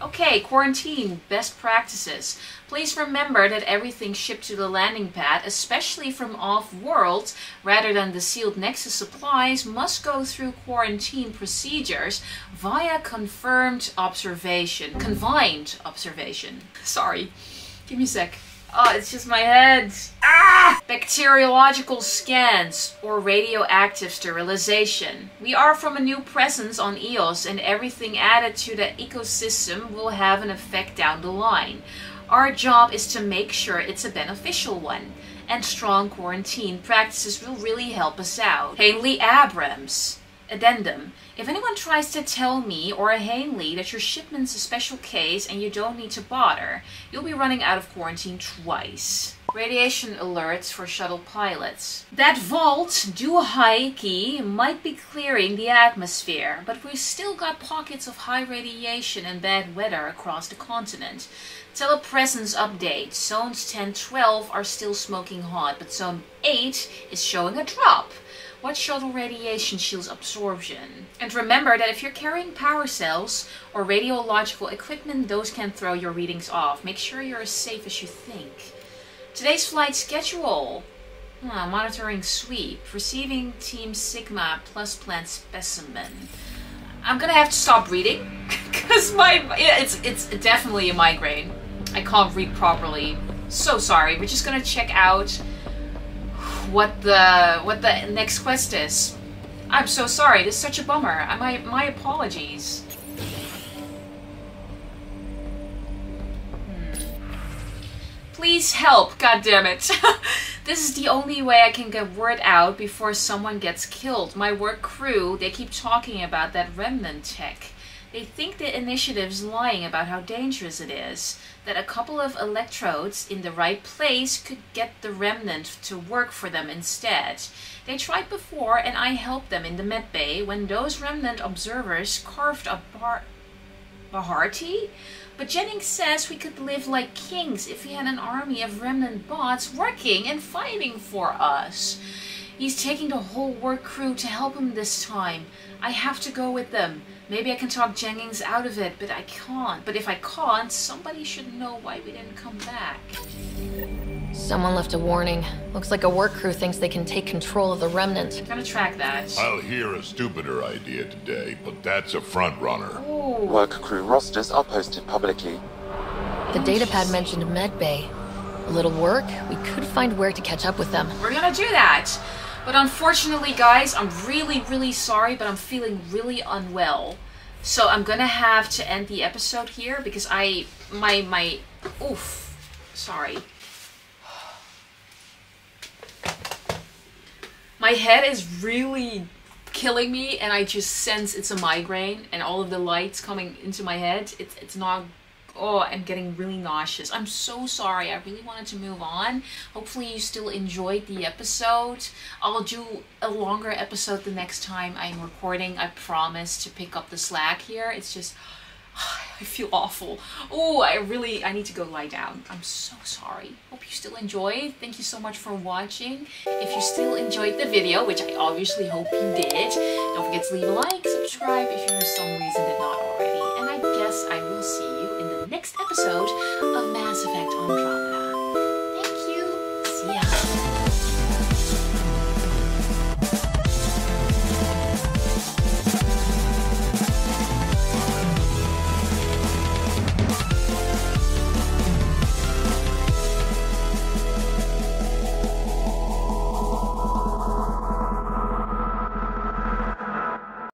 Okay, quarantine, best practices. Please remember that everything shipped to the landing pad, especially from off-world, rather than the sealed Nexus supplies, must go through quarantine procedures via confined observation. Sorry, give me a sec. Oh, it's just my head. Ah! Bacteriological scans or radioactive sterilization. We are from a new presence on Eos, and everything added to the ecosystem will have an effect down the line. Our job is to make sure it's a beneficial one, and strong quarantine practices will really help us out. Haley Abrams. Addendum. If anyone tries to tell me or a Hanley that your shipment's a special case and you don't need to bother, you'll be running out of quarantine twice. Radiation alerts for shuttle pilots. That vault, Duhaiki, might be clearing the atmosphere, but we've still got pockets of high radiation and bad weather across the continent. Telepresence update. Zones 10-12 are still smoking hot, but Zone 8 is showing a drop. Watch shuttle radiation shields absorption. And remember that if you're carrying power cells or radiological equipment, those can throw your readings off. Make sure you're as safe as you think. Today's flight schedule. Monitoring sweep. Receiving Team Sigma plus plant specimen. I'm gonna have to stop reading because it's definitely a migraine. I can't read properly. So sorry. We're just gonna check out what the next quest is. I'm so sorry. This is such a bummer. My apologies. Please help, goddammit. This is the only way I can get word out before someone gets killed. My work crew, they keep talking about that Remnant tech. They think the initiative's lying about how dangerous it is. That a couple of electrodes in the right place could get the Remnant to work for them instead. They tried before and I helped them in the med bay when those Remnant observers carved a Baharti? But Jennings says we could live like kings if we had an army of Remnant bots working and fighting for us. He's taking the whole work crew to help him this time. I have to go with them. Maybe I can talk Jennings out of it, but I can't. But if I can't, somebody should know why we didn't come back. Someone left a warning. Looks like a work crew thinks they can take control of the Remnant. I'm gonna track that. I'll hear a stupider idea today, but that's a front runner. Ooh. Work crew rosters are posted publicly. The datapad mentioned medbay. A little work, we could find where to catch up with them. We're gonna do that. But unfortunately, guys, I'm really sorry, but I'm feeling really unwell. So I'm gonna have to end the episode here because oof, sorry. My head is really killing me, and I just sense it's a migraine, and all of the lights coming into my head, it's not. Oh, I'm getting really nauseous. I'm so sorry. I really wanted to move on. Hopefully you still enjoyed the episode. I'll do a longer episode the next time I'm recording. I promise to pick up the slack here. It's just, I feel awful. Oh, I need to go lie down. I'm so sorry. Hope you still enjoyed. Thank you so much for watching. If you still enjoyed the video, which I obviously hope you did, don't forget to leave a like, subscribe if you for some reason did not already. And I guess I will see you in the next episode